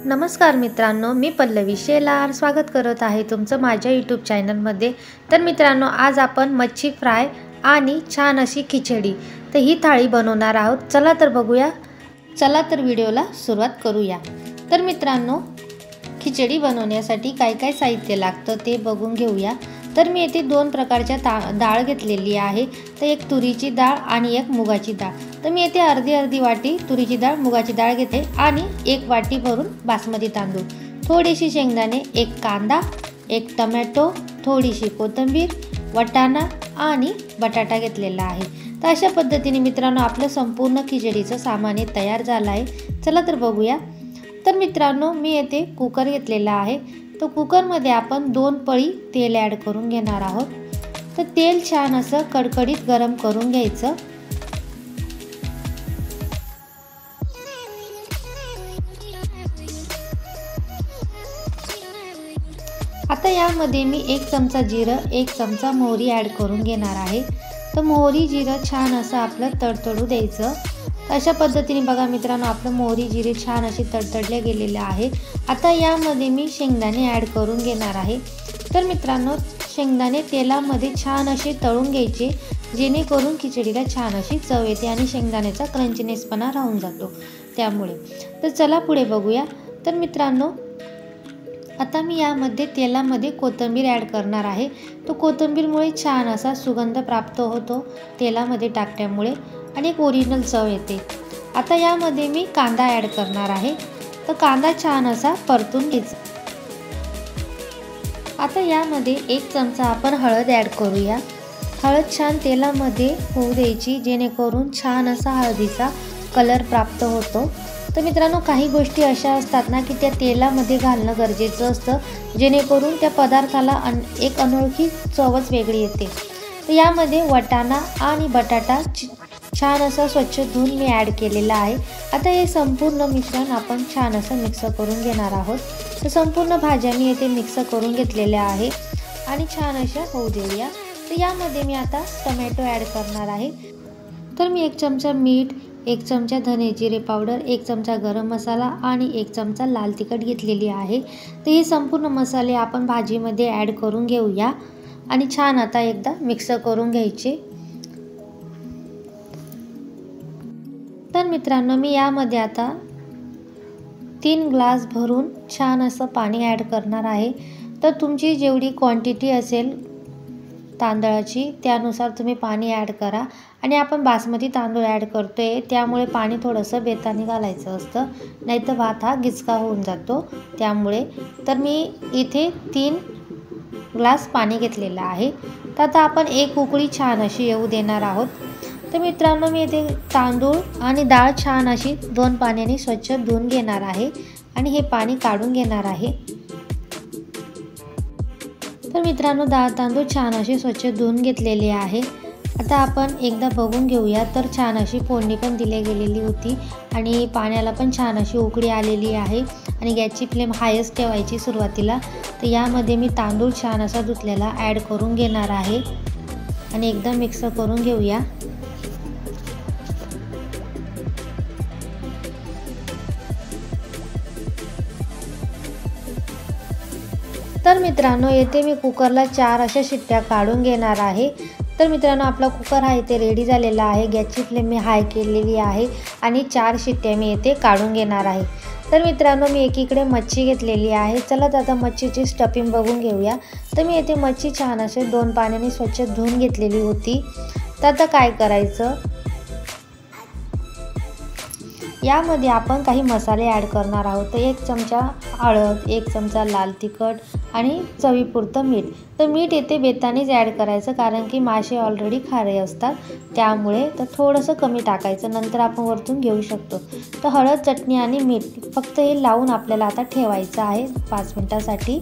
नमस्कार मित्रांनो, मी पल्लवी शेलार स्वागत करत आहे तुमचं माझ्या यूट्यूब चॅनलमध्ये। तर मित्रांनो, आज आपण मच्छी फ्राय आणि छान अशी खिचडी तर ही थाळी बनवणार आहोत। चला तर बघूया। चला तर व्हिडिओला सुरुवात करूया। तर मित्रांनो, खिचडी बनवण्यासाठी काय काय साहित्य लागतं ते बघून घेऊया। तर मी येथे दोन प्रकारच्या डाळ घेतलेली आहे। तर एक तुरीची डाळ आणि एक मुगाची डाळ। तर मी येथे अर्धी वाटी तुरीची डाळ मुगाची डाळ घेते आणि एक वाटी भरून बासमती तांदूळ, थोडीशी शेंगदाणे, एक कांदा, एक टोमॅटो, थोडीशी कोथिंबीर, वाटाणा आणि बटाटा घेतलेला आहे। तर अशा पद्धतीने मित्रांनो आपलं संपूर्ण खिचडीचं सामान तयार झालं आहे। चला तर बघूया। तर मित्रांनो, मी येथे कुकर घेतलेला आहे। तो कुकरमध्ये आपण 2 पळी तेल ॲड करून घेणार आहोत। तर तेल छान असं कडकडीत गरम करून घ्यायचं। आता यामध्ये मी 1 चमचा जिरं, 1 चमचा मोहरी ॲड करून घेणार आहे। तर मोहरी जिरं छान असं आपलं तडतडू द्यायचं। अशा पद्धतीने बघा मित्रांनो, आपलं मोहरी जिरे छान असे तडतडले गेलेले आहे। आता यामध्ये मी शेंगदाणे ॲड करून घेणार आहे। तर मित्रांनो, शेंगदाणे तेलामध्ये छान असे तळून घ्यायचे, जेणेकरून खिचडीला छान अशी चव येते आणि शेंगदाण्याचा क्रंचीनेसपणा राहून जातो त्यामुळे। तर चला पुढे बघूया। तर मित्रांनो, आता मी यामध्ये तेलामध्ये कोथिंबीर ॲड करणार आहे। तो कोथिंबीरमुळे छान असा सुगंध प्राप्त होतो तेलामध्ये टाकल्यामुळे आणि एक ओरिजिनल चव येते। आता यामध्ये मी कांदा ॲड करणार आहे। तर कांदा छान असा परतून घ्यायचा। आता यामध्ये 1 चमचा आपण हळद ॲड करूया। हळद छान तेलामध्ये होऊ द्यायची, जेणेकरून छान असा हळदीचा कलर प्राप्त होतो। तर मित्रांनो, काही गोष्टी अशा असतात ना की त्या तेलामध्ये घालणं गरजेचं असतं, जेणेकरून त्या पदार्थाला एक अनोळखी चवच वेगळी येते। तर यामध्ये वाटाणा आणि बटाटा छान असं स्वच्छ धुवून मी ॲड केलेला आहे। आता हे संपूर्ण मिश्रण आपण छान असं मिक्स करून घेणार आहोत। तर संपूर्ण भाज्या मी येथे मिक्स करून घेतलेल्या आहे आणि छान अशा होऊ देऊया। तर यामध्ये मी आता टोमॅटो ॲड करणार आहे। तर मी 1 चमचा मीठ, 1 चमचा धने जिरे पावडर, 1 चमचा गरम मसाला आणि 1 चमचा लाल तिखट घेतलेली आहे। तर हे संपूर्ण मसाले आपण भाजीमध्ये ॲड करून घेऊया आणि छान आता एकदा मिक्स करून घ्यायचे। तर मित्रांनो, मी यामध्ये आता 3 ग्लास भरून छान असं पाणी ॲड करणार आहे। तर तुमची जेवढी क्वांटिटी असेल तांदळाची त्यानुसार तुम्ही पाणी ॲड करा। आणि आपण बासमती तांदूळ ॲड करतोय त्यामुळे पाणी थोडंसं बेताने घालायचं असतं, नाहीतर भात हा गिचका होऊन जातो त्यामुळे। तर मी इथे 3 ग्लास पाणी घेतलेलं आहे। तर आता आपण एक उकळी छान अशी येऊ देणार आहोत। तर मित्रांनो, मी इथे तांदूळ आणि डाळ छान अशी 2 पाण्याने स्वच्छ धुवून घेणार आहे आणि हे पाणी काढून घेणार आहे। तर मित्रांनो, डाळ तांदूळ छान अशी स्वच्छ धुवून घेतलेले आहे। आता आपण एकदा बघून घेऊया। तर छान अशी फोडणी पण दिली गेलेली होती आणि पाण्याला पण छान अशी उकळी आलेली आहे आणि गॅसची फ्लेम हायच ठेवायची सुरुवातीला। तर यामध्ये मी तांदूळ छान असा धुतलेला ॲड करून घेणार आहे आणि एकदा मिक्स करून घेऊया। तर मित्रांनो, येथे मी कुकरला 4 अशा शिट्ट्या काढून घेणार आहे। तर मित्रांनो, आपला कुकर हा इथे रेडी झालेला आहे। गॅसची फ्लेम मी हाय केलेली आहे आणि 4 शिट्ट्या मी येथे काढून घेणार आहे। तर मित्रांनो, मी एकीकडे मच्छी घेतलेली आहे। चला तर आता मच्छीची स्टफिंग बघून घेऊया। तर मी येथे मच्छी छान असे 2 पाण्याने स्वच्छ धुवून घेतलेली होती। तर आता काय करायचं, यामध्ये आपण काही मसाले ॲड करणार आहोत। तर 1 चमचा हळद, 1 चमचा लाल तिखट आणि चवीपुरतं मीठ। तर मीठ येथे बेतानेच ॲड करायचं, कारण की मासे ऑलरेडी खारे असतात त्यामुळे। तर थोडंसं कमी टाकायचं, नंतर आपण वरतून घेऊ शकतो। तर हळद, चटणी आणि मीठ फक्त हे लावून आपल्याला आता ठेवायचं आहे 5 मिनिटासाठी।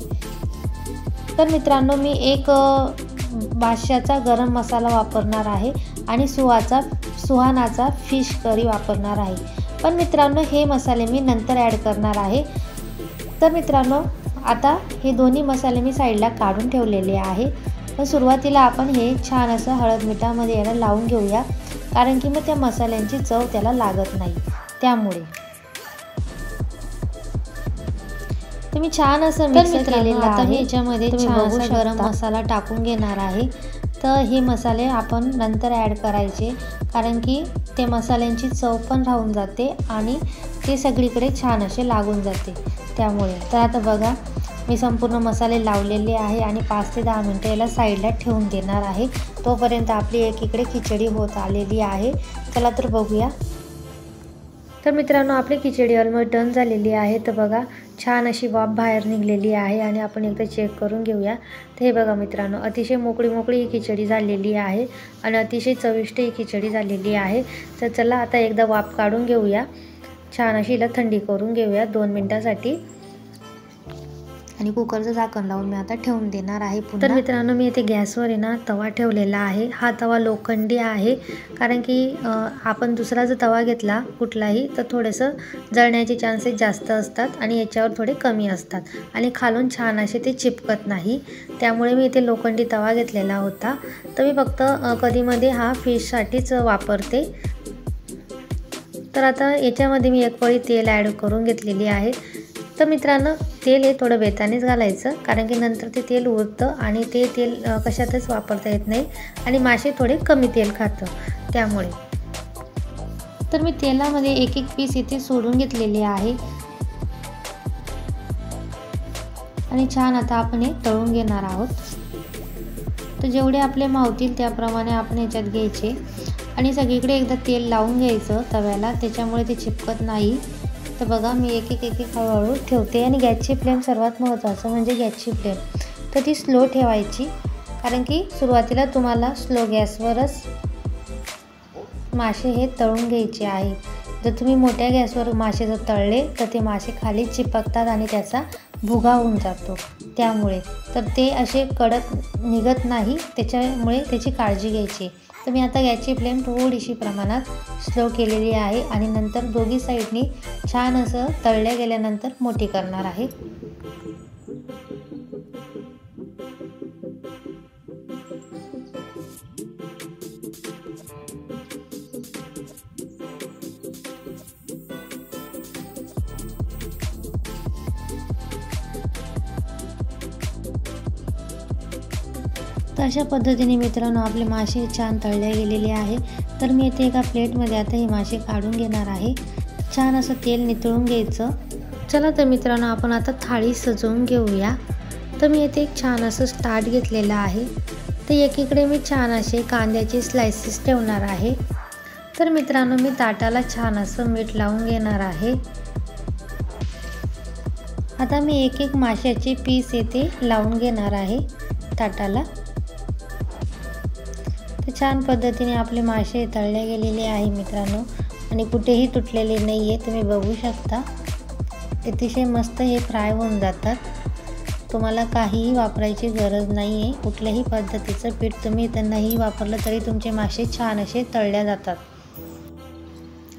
तर मित्रांनो, मी एक बादशाचा गरम मसाला वापरणार आहे आणि सुहानाचा फिश करी वापरणार आहे। पण मित्रांनो, हे मसाले मी नंतर ॲड करणार आहे। तर मित्रांनो, आता हे दोन्ही मसाले मी साईडला काढून ठेवलेले आहे। पण सुरुवातीला आपण हे छान असं हळद मिठामध्ये याला लावून घेऊया, कारण की मग त्या मसाल्यांची चव त्याला लागत नाही त्यामुळे। तर मी छान असं मिक्स केलेलं आहे। आता मी याच्यामध्ये छान असा गरम मसाला टाकून घेणार आहे। तर हे मसाले आपण नंतर ॲड करायचे, कारण की ते मसाल्यांची चव पण राहून जाते आणि ते सगळीकडे छान असे लागून जाते त्यामुळे। तर आता बघा मी संपूर्ण मसाले लावलेले आहे आणि 5 ते 10 मिनिटं याला साईडला ठेवून देणार आहे। तोपर्यंत आपली एकीकडे खिचडी होत आलेली आहे। चला तर बघूया। तर मित्रांनो आपली खिचडी ऑलमोस्ट डन झालेली आहे। तर बघा छान अशी वाफ बाहेर निघलेली आहे आणि आपण एकदा चेक करून घेऊया। तर हे बघा मित्रांनो अतिशय मोकळी ही खिचडी झालेली आहे आणि अतिशय चविष्ट ही खिचडी झालेली आहे। तर चला आता एकदा वाफ काढून घेऊया, छान अशी हिला थंडी करून घेऊया 2 मिनिटांसाठी आणि कुकरचं झाकण लावून मी आता ठेवून देणार आहे पुन्हा। तर मित्रांनो मी इथे गॅसवर आहे ना तवा ठेवलेला आहे। हा तवा लोखंडी आहे, कारण की आपण दुसरा जर तवा घेतला कुठलाही तर थोडंसं जळण्याचे चान्सेस जास्त असतात आणि याच्यावर थोडे कमी असतात आणि खालून छान असे ते चिपकत नाही। त्यामुळे मी इथे लोखंडी तवा घेतलेला होता। तर मी फक्त कधीमध्ये हा फिशसाठीच वापरते। तर आता याच्यामध्ये मी एक पळी तेल ॲड करून घेतलेली आहे। तर मित्रांनो तेल हे थोडं बेतानेच घालायचं, कारण की नंतर ते तेल उरतं आणि ते तेल कशातच वापरता येत नाही आणि मासे थोडे कमी तेल खातं त्यामुळे। तर मी तेलामध्ये एक पीस इथे सोडून घेतलेले आहे आणि छान आता आपण हे तळून घेणार आहोत। तर जेवढे आपले मावतील त्याप्रमाणे आपण याच्यात घ्यायचे आणि सगळीकडे एकदा तेल लावून घ्यायचं तव्याला, त्याच्यामुळे ते चिपकत नाही। तर बघा मी एक हळूहळू ठेवते आणि गॅसची फ्लेम सर्वात महत्त्वाचं म्हणजे गॅसची फ्लेम तर ती स्लो ठेवायची, कारण की सुरुवातीला तुम्हाला स्लो गॅसवरच मासे हे तळून घ्यायचे आहे। जर तुम्ही मोठ्या गॅसवर मासे जर तळले तर ते मासे खाली चिपकतात आणि त्याचा भुगा होऊन जातो त्यामुळे। तर ते असे कडक निघत नाही, त्याच्यामुळे त्याची काळजी घ्यायची। तर मी आता गॅसची फ्लेम थोडीशी प्रमाणात स्लो केलेली आहे आणि नंतर दोघी साईडनी छान असं तळल्या गेल्यानंतर मोठी करणार आहे। तर अशा पद्धतीने मित्रांनो आपले मासे छान तळले गेलेले आहे। तर मी इथे एका प्लेटमध्ये आता हे मासे काढून घेणार आहे। छान असं तेल नितळून घ्यायचं। चला तर मित्रांनो आपण आता थाळी सजवून घेऊया। तर मी इथे एक छान असं ताट घेतलेलं आहे। तर एकीकडे मी छान असे कांद्याचे स्लाइसेस ठेवणार आहे। तर मित्रांनो मी ताटाला छान असं मीठ लावून घेणार आहे। आता मी एक माशाचे पीस येथे लावून घेणार आहे ताटाला। तर छान पद्धतीने आपले मासे तळले गेलेले आहे मित्रांनो आणि कुठेही तुटलेले नाही आहे, तुम्ही बघू शकता। अतिशय मस्त हे फ्राय होऊन जातात, तुम्हाला काहीही वापरायची गरज नाही आहे। कुठल्याही पद्धतीचं पीठ तुम्ही नाही वापरलं तरी तुमचे मासे छान असे तळले जातात।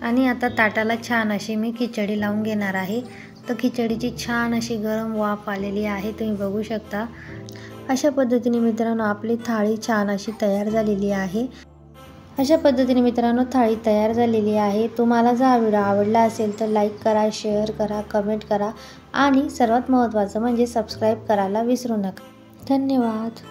आणि आता ताटाला छान अशी मी खिचडी लावून घेणार आहे। तर खिचडीची छान अशी गरम वाफ आलेली आहे, तुम्ही बघू शकता। अशा पद्धतीने मित्रांनो आपली थाळी छान अशी तयार झालेली आहे। अशा पद्धतीने मित्रांनो थाळी तयार झालेली आहे। तुम्हाला जर हा व्हिडिओ आवडला असेल तर लाईक करा, शेअर करा, कमेंट करा आणि सर्वात महत्त्वाचं म्हणजे सबस्क्राईब करायला विसरू नका। धन्यवाद।